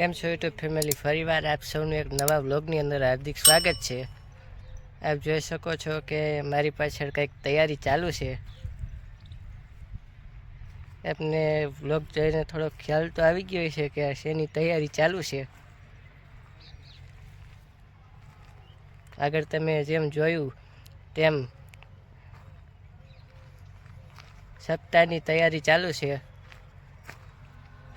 કેમ છો YouTube family, ફરીવાર આપ સૌનું એક નવા વ્લોગની અંદર હાર્દિક સ્વાગત છે। આપ જોઈ શકો છો કે મારી પાછળ કંઈક તૈયારી ચાલુ છે। આપને વ્લોગ જોઈને થોડો ખ્યાલ તો આવી ગયો છે કે આ શેની તૈયારી ચાલુ છે। આગળ તમે જેમ જોયું તેમ સપ્તાહની તૈયારી ચાલુ છે।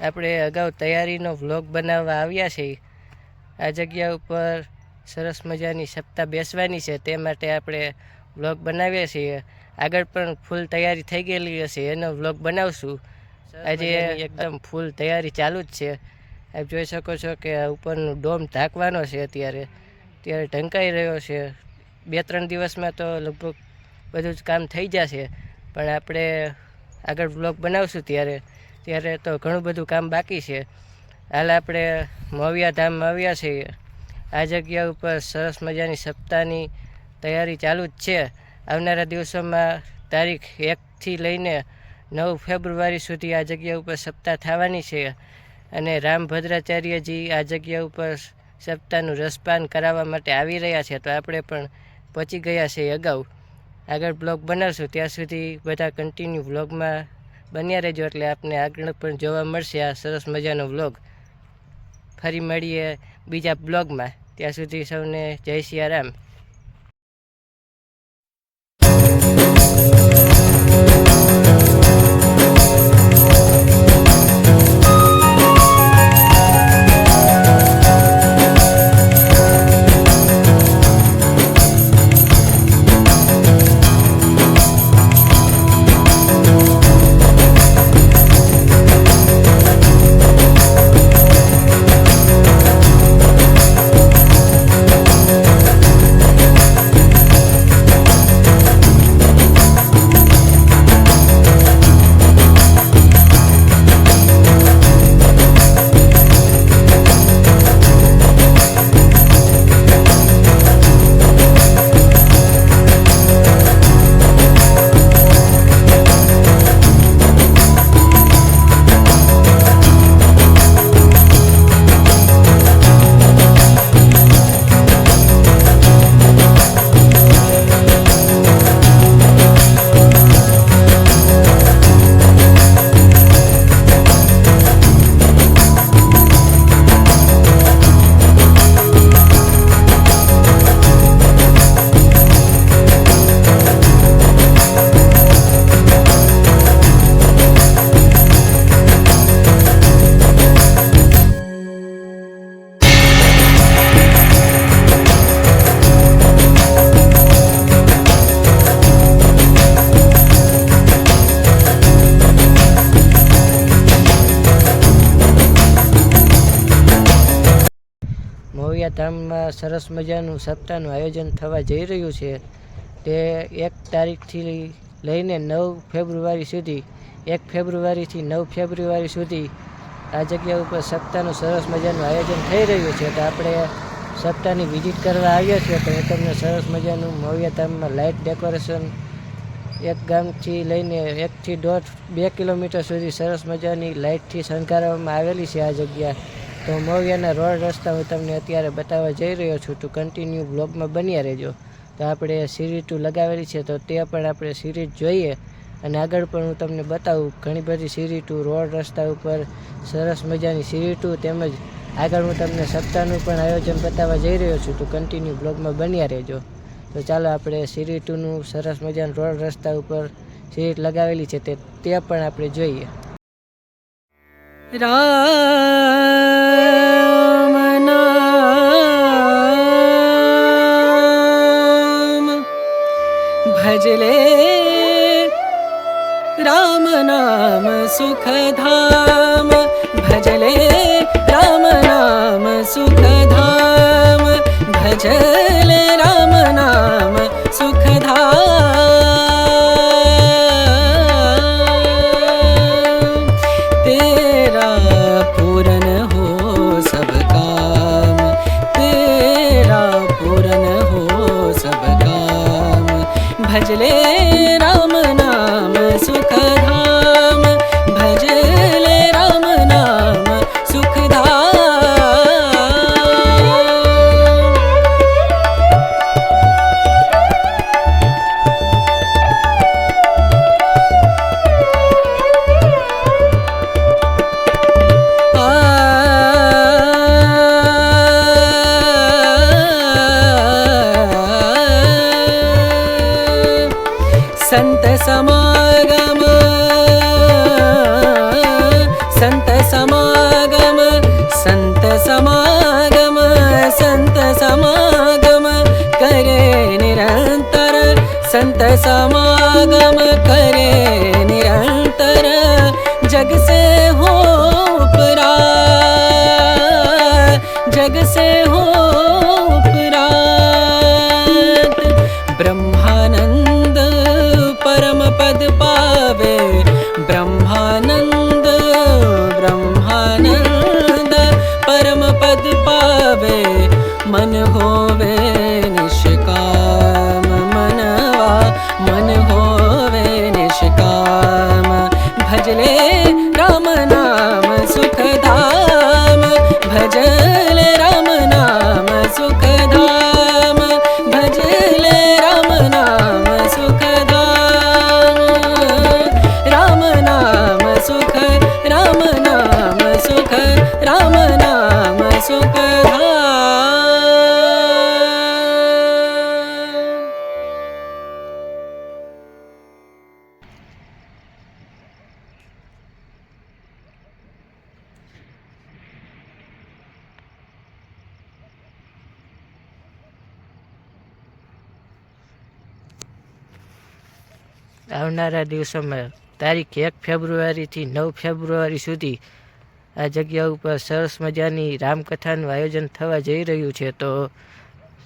આપણે અગાઉ તૈયારીનો વ્લોગ બનાવવા આવ્યા છીએ। આ જગ્યા ઉપર સરસ મજાની સપ્તાહ બેસવાની છે, તે માટે આપણે વ્લોગ બનાવીએ છીએ। આગળ પણ ફૂલ તૈયારી થઈ ગયેલી હશે, એનો વ્લોગ બનાવશું। આજે એકદમ ફૂલ તૈયારી ચાલુ જ છે। આપ જોઈ શકો છો કે ઉપરનું ડોમ ઢાંકવાનો છે। અત્યારે ઢંકાઈ રહ્યો છે। 2-3 દિવસમાં તો લગભગ બધું જ કામ થઈ જશે, પણ આપણે આગળ વ્લોગ બનાવશું ત્યારે તો ઘણું બધું કામ બાકી છે। હાલ આપણે મોવિયા ધામમાં આવ્યા છીએ। આ જગ્યા ઉપર સરસ મજાની સપ્તાહની તૈયારી ચાલુ જ છે। આવનારા દિવસોમાં તારીખ 1થી લઈને 9 ફેબ્રુઆરી સુધી આ જગ્યા ઉપર સપ્તાહ થવાની છે, અને રામભદ્રાચાર્યજી આ જગ્યા ઉપર સપ્તાહનું રસપાન કરાવવા માટે આવી રહ્યા છે। તો આપણે પણ પહોંચી ગયા છીએ અગાઉ। આગળ બ્લોગ બનાવશું, ત્યાં સુધી બધા કન્ટિન્યુ વ્લોગમાં બન્યા રહેજો, એટલે આપને આગળ પણ જોવા મળશે આ સરસ મજાનો વ્લોગ। ફરી મળીએ બીજા બ્લોગમાં, ત્યાં સુધી સૌને જય સિયારામ। મોવિયા ધામમાં સરસ મજાનું સપ્તાહનું આયોજન થવા જઈ રહ્યું છે। તે 1 તારીખથી લઈને 9 ફેબ્રુઆરી સુધી 1 ફેબ્રુઆરીથી 9 ફેબ્રુઆરી સુધી આ જગ્યા ઉપર સપ્તાહનું સરસ મજાનું આયોજન થઈ રહ્યું છે। તો આપણે સપ્તાહની વિઝિટ કરવા આવ્યા છીએ, તો હું તમને સરસ મજાનું મોવિયા ધામમાં લાઇટ ડેકોરેશન એક ગામથી લઈને 1 થી 1.5-2 કિલોમીટર સુધી સરસ મજાની લાઇટથી શણગારવામાં આવેલી છે આ જગ્યા। તો મોવિયાના રોડ રસ્તા હું તમને અત્યારે બતાવવા જઈ રહ્યો છું, તો કન્ટિન્યુ બ્લોગમાં બન્યા રહેજો। તો આપણે સીરીટું લગાવેલી છે, તો તે પણ આપણે સીરીટ જોઈએ, અને આગળ પણ હું તમને બતાવું ઘણી બધી સીરીટું રોડ રસ્તા ઉપર સરસ મજાની સીરીટું, તેમજ આગળ હું તમને સપ્તાહનું પણ આયોજન બતાવવા જઈ રહ્યો છું, તો કન્ટિન્યુ બ્લોગમાં બન્યા રહેજો। તો ચાલો આપણે સીરીટુનું સરસ મજાનું રોડ રસ્તા ઉપર સીરીટ લગાવેલી છે તે પણ આપણે જોઈએ। રામ નામ ભજલે, રામ નામ સુખધામ ભજલે, भजले राम नाम सुखधाम। तेरा पूरन हो सब काम, तेरा पूरन हो सब काम। भजले राम नाम सुखधाम, भजले राम नाम सुखधाम। संत समागम, संत समागम, संत समागम, संत समागम करे निरंतर, संत समागम करे निरंतर। जग से हो उपरात, जग से हो उपरात। ब्रह्मानंद परम पद पावे, ब्रह्मानंद ब्रह्मानंद परम पद पावे। मन होवे निष्काम, मनवा मन होवे निष्काम। भजले राम नाम सुखधाम, भजले राम नाम सुखधाम, भजले राम नाम सुखधाम। राम नाम सुख, राम नाम सुख, राम नाम सुखधाम। આવનારા દિવસોમાં તારીખ 1 ફેબ્રુઆરીથી 9 ફેબ્રુઆરી સુધી આ જગ્યા ઉપર સરસ મજાની રામકથાનું આયોજન થવા જઈ રહ્યું છે. તો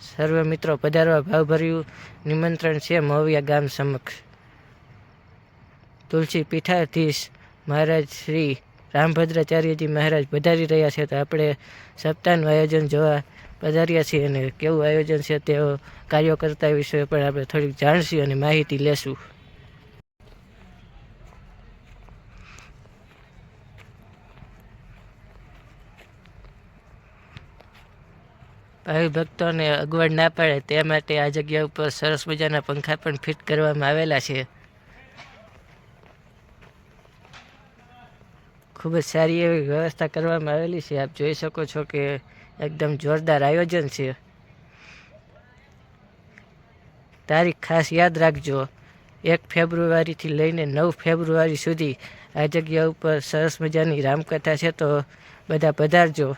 સર્વ મિત્રો પધારવા ભાવભર્યું નિમંત્રણ છે મહુયા ગામ સમક્ષ. તુલસી પીઠાધીશ મહારાજ શ્રી રામભદ્રાચાર્યજી મહારાજ પધારી રહ્યા છે. તો આપણે સપ્તાહનું આયોજન જોવા પધાર્યા છીએ અને કેવું આયોજન છે તેઓ કાર્યકર્તા વિશે પણ આપણે થોડીક જાણશું અને માહિતી લેશું. ભાવિ ભક્તોને અગવડ ના પડે તે માટે આ જગ્યા ઉપર સરસ મજાના પંખા પણ ફિટ કરવામાં આવેલા છે. ખૂબ જ સારી એવી વ્યવસ્થા કરવામાં આવેલી છે. આપ જોઈ શકો છો કે એકદમ જોરદાર આયોજન છે. તારીખ ખાસ યાદ રાખજો, 1 ફેબ્રુઆરીથી લઈને 9 ફેબ્રુઆરી સુધી આ જગ્યા ઉપર સરસ મજાની રામકથા છે. તો બધા પધારજો.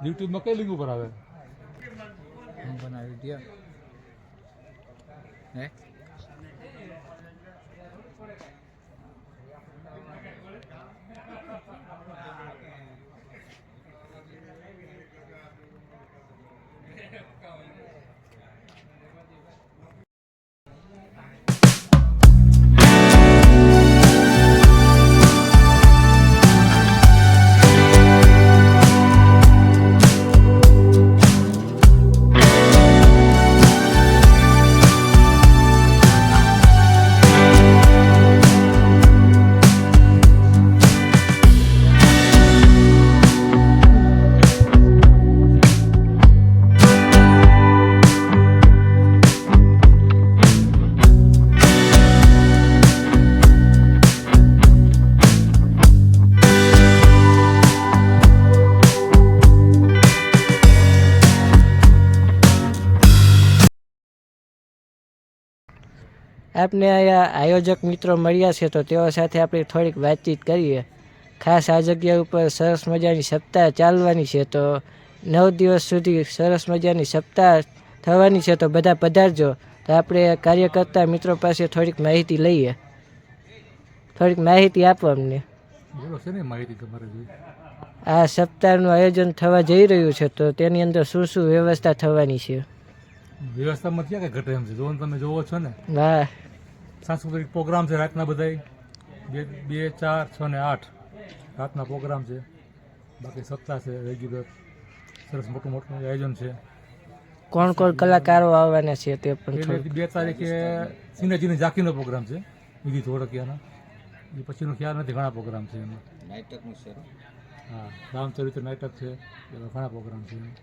યુટ્યુબમાં કઈ લિંક ઉપર આવે? હું બનાવી દે હે આપને અહીંયા આયોજક મિત્રો મળ્યા છે તો તેઓ સાથે આપણે થોડીક વાતચીત કરીએ. ખાસ આ જગ્યા ઉપર સરસ મજાની સપ્તાહ ચાલવાની છે, તો 9 દિવસ સુધી સરસ મજાની સપ્તાહ થવાની છે, તો બધા પધારજો. તો આપણે કાર્યકર્તા મિત્રો પાસે થોડીક માહિતી લઈએ. થોડીક માહિતી આપો અમને. બોલો છે ને માહિતી તમારે જોઈ. આ સપ્તાહનું આયોજન થવા જઈ રહ્યું છે, તો તેની અંદર શું શું વ્યવસ્થા થવાની છે? વ્યવસ્થામાં ક્યાં કઈ ઘટે એમ છે, જોવાનું તમે જોવો છો ને. વાહ, સાંસ્કૃતિક પ્રોગ્રામ છે રાતના બધાય 2, 4, 6 ને 8 રાતના પ્રોગ્રામ છે. બાકી સપ્તાહ છે રેગ્યુલર, સરસ મોટું મોટું આયોજન છે. કોણ કોણ કલાકારો આવવાના છે તે પણ એટલે થોડું. 2 તારીખે સિનેજીની ઝાંખીનો પ્રોગ્રામ છે, વિધિ થોડકિયાનો. એ પછીનો ખ્યાલ નથી, ઘણા પ્રોગ્રામ છે એમાં. નાટકનું છે. હા, રામચરિત્ર નાટક છે, એવા ઘણા પ્રોગ્રામ છે એમાં.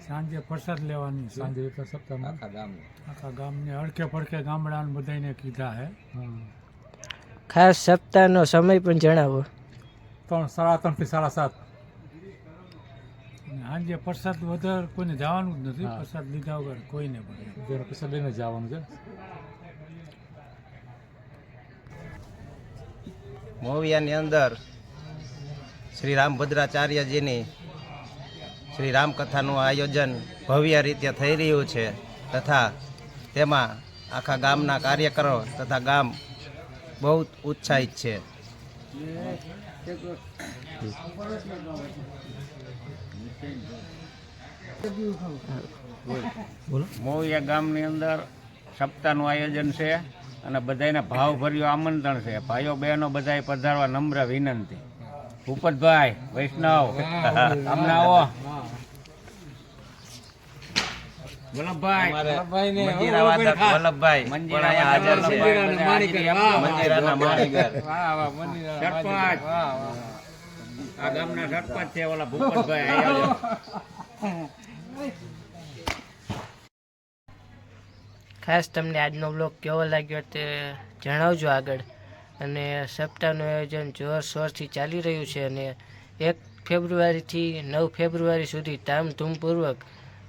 સાંજે પ્રસાદ લેવાની છે સાંજે સપ્તાહમાં આખા ગામનું. આખા ગામને અડકે પડકે ગામડાને બધાને કીધા હે. હા, ખાસ સપ્તાહનો સમય પણ જણાવો. 3:30 થી 7:30. અને સાંજે પ્રસાદ વધારે કોઈને જવાનું જ નથી. હા. પ્રસાદ લીધા વગર કોઈને પણ. જેનો પૈસા લઈને જ જવાનું છે. મોવિયાની અંદર શ્રી રામભદ્રાચાર્યજીની શ્રી રામકથાનું આયોજન ભવ્ય રીતે થઈ રહ્યું છે, તથા તેમાં આખા ગામના કાર્યકરો તથા ગામ બહુ ઉત્સાહિત છે. મોવિયા ગામની અંદર સપ્તાહનું આયોજન છે અને બધાને ભાવભર્યું આમંત્રણ છે. ભાઈઓ બહેનો બધાએ પધારવા નમ્ર વિનંતી. ભૂપતભાઈ વૈષ્ણવ તમને આવો. વલ્લભભાઈ મંજીરા વાદક વલ્લભભાઈ પણ અહીંયા હાજર છે. મંજીરાના માણીગર. સરપંચ આ ગામના સરપંચ છે ઓલા ભૂપતભાઈ અહીંયા ખાસ તમને આજનો બ્લોગ કેવો લાગ્યો તે જણાવજો આગળ. અને સપ્તાહનું આયોજન જોરશોરથી ચાલી રહ્યું છે અને 1 ફેબ્રુઆરીથી 9 ફેબ્રુઆરી સુધી ધામધૂમપૂર્વક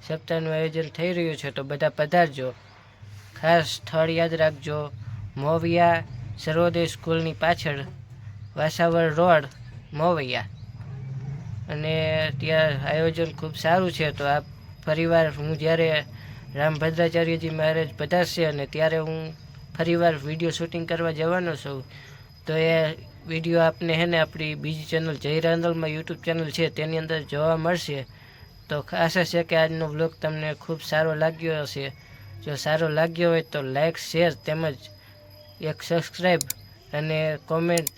સપ્તાહનું આયોજન થઈ રહ્યું છે, તો બધા પધારજો. ખાસ સ્થળ યાદ રાખજો, મોવિયા સર્વોદય સ્કૂલની પાછળ, વાસાવર રોડ, મોવિયા. અને ત્યાં આયોજન ખૂબ સારું છે. તો આ ફરીવાર હું જ્યારે રામભદ્રાચાર્યજી મહારાજ પધારશે અને ત્યારે હું ફરીવાર વિડીયો શૂટિંગ કરવા જવાનો છું. તો એ વિડીયો આપને આપણી બીજી ચેનલ જય રાંદલમાં યુટ્યુબ ચેનલ છે તેની અંદર જોવા મળશે. તો આશા છે કે આજનો વ્લોગ તમને ખૂબ સારો લાગ્યો હશે. જો સારો લાગ્યો હોય તો લાઈક, શેર તેમજ એક સબસ્ક્રાઈબ અને કોમેન્ટ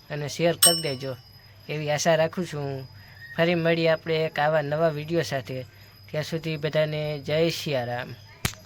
અને શેર કરી દેજો એવી આશા રાખું છું હું. ફરી મળીએ આપણે એક આવા નવા વિડીયો સાથે. ત્યાં સુધી બધાને જય સિયારામ.